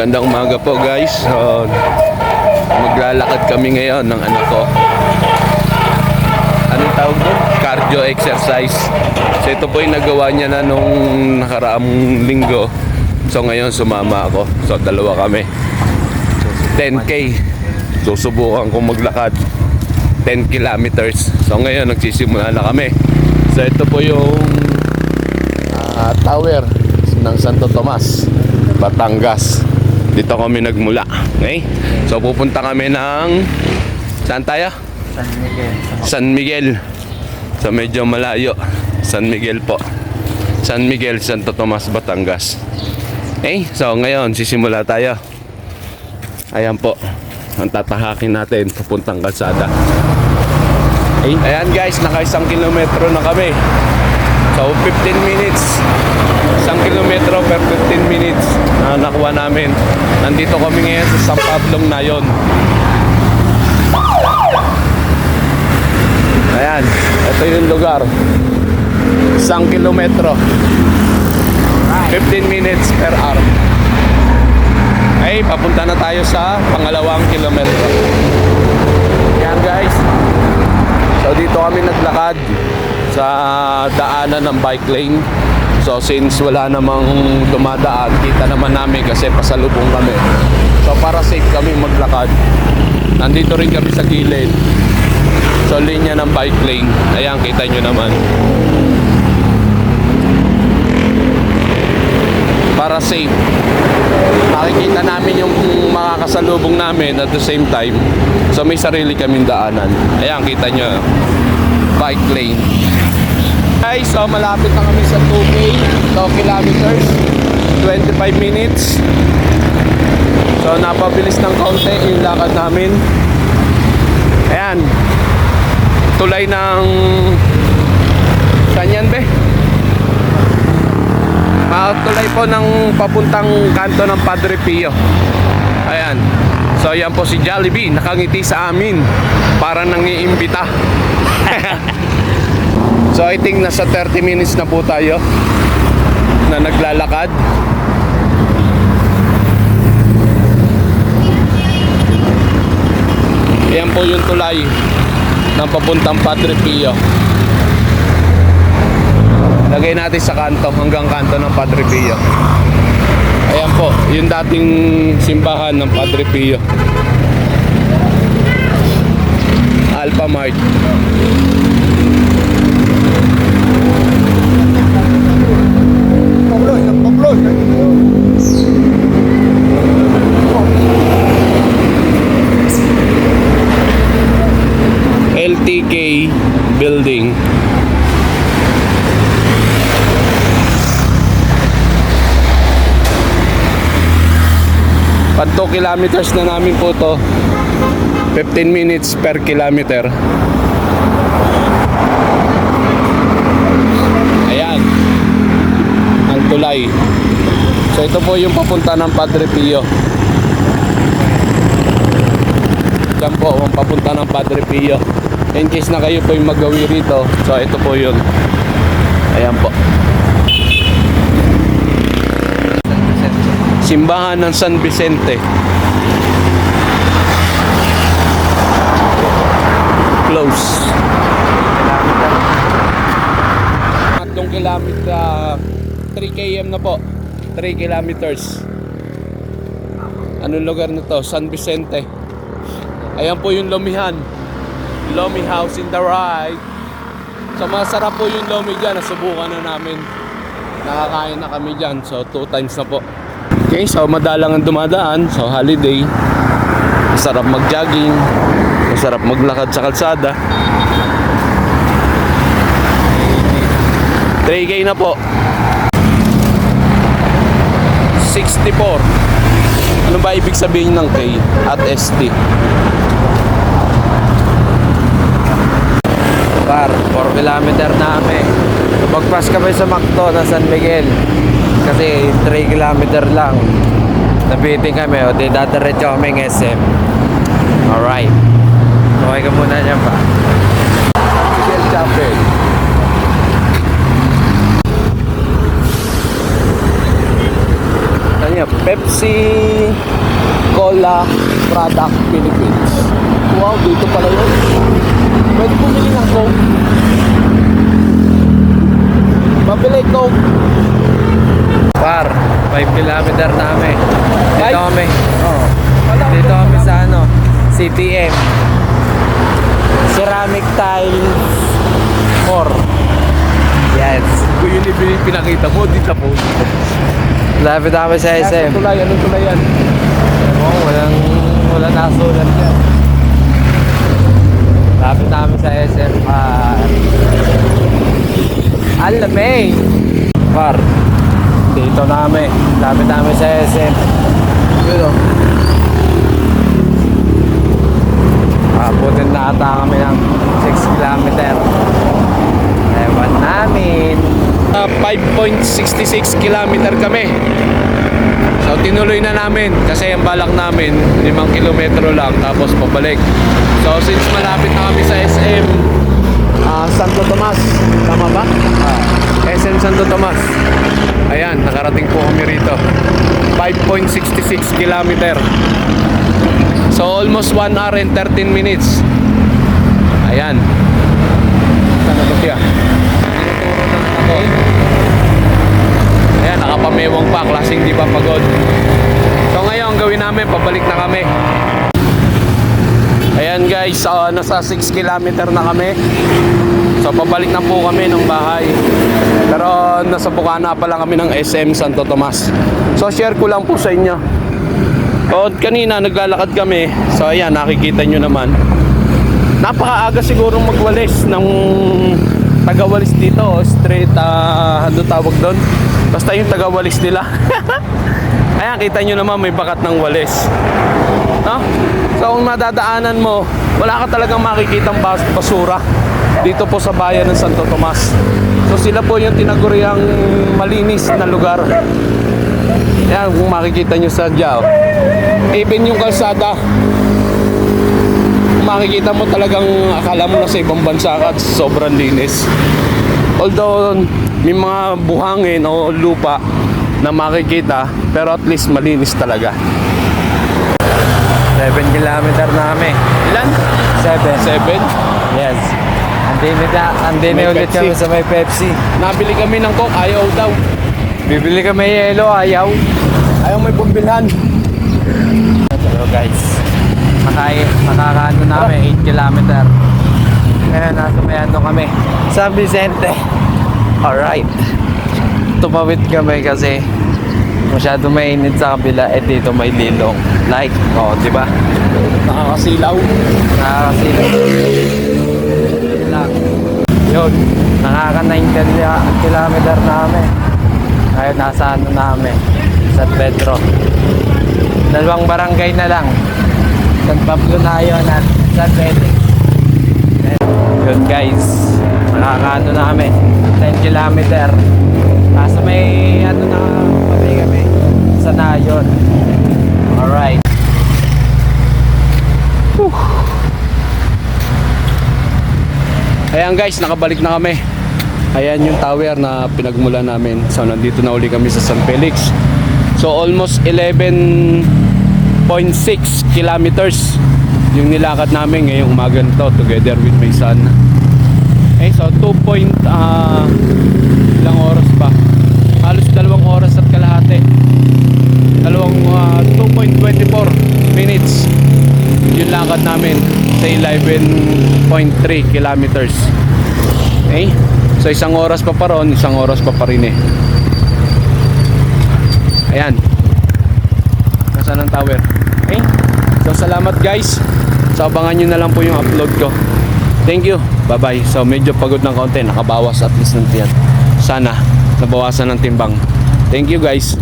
Magandang umaga po guys. So, maglalakad kami ngayon ng anak ko. Anong tawag doon? Cardio exercise. So ito po yung nagawa niya na nung nakaraang linggo. So ngayon sumama ako. So dalawa kami. 10K. Susubukan kong maglakad 10 kilometers. So ngayon nagsisimula na kami. So ito po yung tower ng Santo Tomas, Batangas. Dito kami nagmula. Okay? So pupunta kami ng saan tayo? San Miguel. San Miguel. So medyo malayo. San Miguel po. San Miguel, Santo Tomas, Batangas. Okay? So ngayon sisimula tayo. Ayan po. Ang tatahakin natin papuntang kalsada. Okay? Ayan guys, naka 1 kilometro na kami. So 15 minutes. 1 kilometro per 15 minutes na nakuha namin. Nandito kami ngayon sa San Pablong Nayon. Ayan, ito yung lugar. 1 kilometro 15 minutes per hour. Ay, papunta na tayo sa pangalawang kilometro. Ayan guys. So dito kami naglakad sa daanan ng bike lane. So since wala namang dumadaan, kita naman namin kasi pasalubong kami. So para safe kami maglakad, nandito rin kami sa gilid. So linya ng bike lane. Ayan, kita nyo naman. Para safe, makikita namin yung mga kasalubong namin at the same time. So may sarili kaming daanan. Ayan, kita nyo, bike lane. Guys, so malapit na kami sa 2K, 2 kilometers, 25 minutes. So napabilis ng konti yung lakad namin. Ayan, tulay ng saan yan be? Tulay po ng papuntang kanto ng Padre Pio. Ayan, so yan po si Jollibee, nakangiti sa amin, para nangiimbita. So I think nasa 30 minutes na po tayo na naglalakad. Ayan po yung tulay ng papuntang Padre Pio. Lagay natin sa kanto, hanggang kanto ng Padre Pio. Ayan po, yung dating simbahan ng Padre Pio. Alpha Mart. LTK building. Pag 2 kilometers na namin po to, 15 minutes per kilometer. Ayan ang tulay. So ito po yung papunta ng Padre Pio. Diyan po ang papunta ng Padre Pio. In case na kayo po yung magawi rito, so ito po yun. Ayan po, simbahan ng San Vicente. Close. 3 kilometer, 3 km na po. 3 kilometers. Anong lugar na to? San Vicente. Ayan po yung Lomihan. Lomi House in the right. So masarap po yung Lomi dyan. Nasubukan na namin. Nakakain na kami dyan. So 2 times na po. Okay, so madalang ang dumadaan. So holiday. Masarap mag-jogging. Masarap maglakad sa kalsada. 3K na po. 64. Ano ba ibig sabihin ng K at ST? Par, 4 kilometer na kami. Pagpas kami sa Macdo na San Miguel. Kasi 3 kilometer lang. Nabiting kami, o di dadiretso kami ng SM. Alright. Okay ka muna dyan pa. Miguel Chapel. Pepsi Coca-Cola Product Philippines. Wow, dito pala yun. Pwede bumili ng Coke. Pabili Coke. Par, 5 kilometer na kami. Dito Five? kami. Oo. Wala, Dito wala. kami sa ano, CTM. Ceramic Tile More. Yes. Kung yun yung pinakita mo, dito po. Lapit kami sa SM. Tulay, anong tulay yan? Oo, walang nasulat yan. Lapit namin sa SM. Alamay! Par, dito namin. Lapit namin sa SM. Yun o. Abutin na ata kami ng 6 kilometer. Ewan namin. 5.66 kilometer kami. So tinuloy na namin kasi ang balak namin 5 kilometro lang tapos pabalik. So since malapit na kami sa SM Santo Tomas, tama ba? SM Santo Tomas. Ayan, nakarating po kami rito. 5.66 kilometer. So almost 1 hour and 13 minutes. Ayan. Sana ba siya? Tinuturo lang ako. Ayan, nakapamewang pa, klaseng di pa pagod. So ngayon, gawin namin, pabalik na kami. Ayan guys, nasa 6 kilometer na kami. So pabalik na po kami ng bahay. Pero nasa Bukana pa lang kami ng SM Santo Tomas. So share ko lang po sa inyo. O kanina naglalakad kami. So ayan, nakikita nyo naman. Napakaaga siguro magwalis ng tagawalis dito, street, ano tawag doon? Basta yung tagawalis nila. Ayan, kita nyo naman may bakat ng walis. No? So kung madadaanan mo, wala ka talagang makikitang basura dito po sa bayan ng Santo Tomas. So sila po yung tinaguriang malinis na lugar. Ayan, kung makikita nyo sa Diao. Even yung kalsada, makikita mo talagang akala mo nasa ibang bansa ka at sobrang linis. Although may mga buhangin o lupa na makikita, pero at least malinis talaga. 7 kilometer na kami. Ilan? 7. 7? Yes. Andin May ulit Pepsi. kami sa may Pepsi. Nabili kami ng Coke, ayaw daw. Bibili kami yelo, ayaw. Ayaw may pumbilhan. So guys, nakakaano namin 8 kilometer. Ngayon nasa may ano kami, San Vicente. Alright. Tumawid kami kasi masyado mainit sa kabila, eh dito may lilong. Like, di ba? Nakakasilaw. Nakakasilaw. Lang. Yun, nakaka 9 kilometer namin. Ngayon nasa ano namin, San Pedro. 2 barangay na lang. San Pablo Nayon at San Pedro. Yun guys, nakakaano namin 10 kilometer. Nasa may ano na kami sa Nayon. Alright. Ayan guys, nakabalik na kami. Ayan yung tower na pinagmula namin. So nandito na uli kami sa San Felix. So almost 11.6 kilometers yung nilakad namin ngayong umaga nito together with my son. Okay, so 2 ilang oras pa? Halos 2 oras at kalahati. 2.24 minutes yung lakad namin sa 11.3 kilometers. Okay? So 1 oras pa ron, 1 oras pa rin eh. Ayan. Nasaan ang tower? Okay? So salamat guys. So abangan nyo na lang po yung upload ko. Thank you. Bye bye. So medyo pagod ng konti. Nakabawas at least ng tiyan. Sana nabawasan ng timbang. Thank you guys.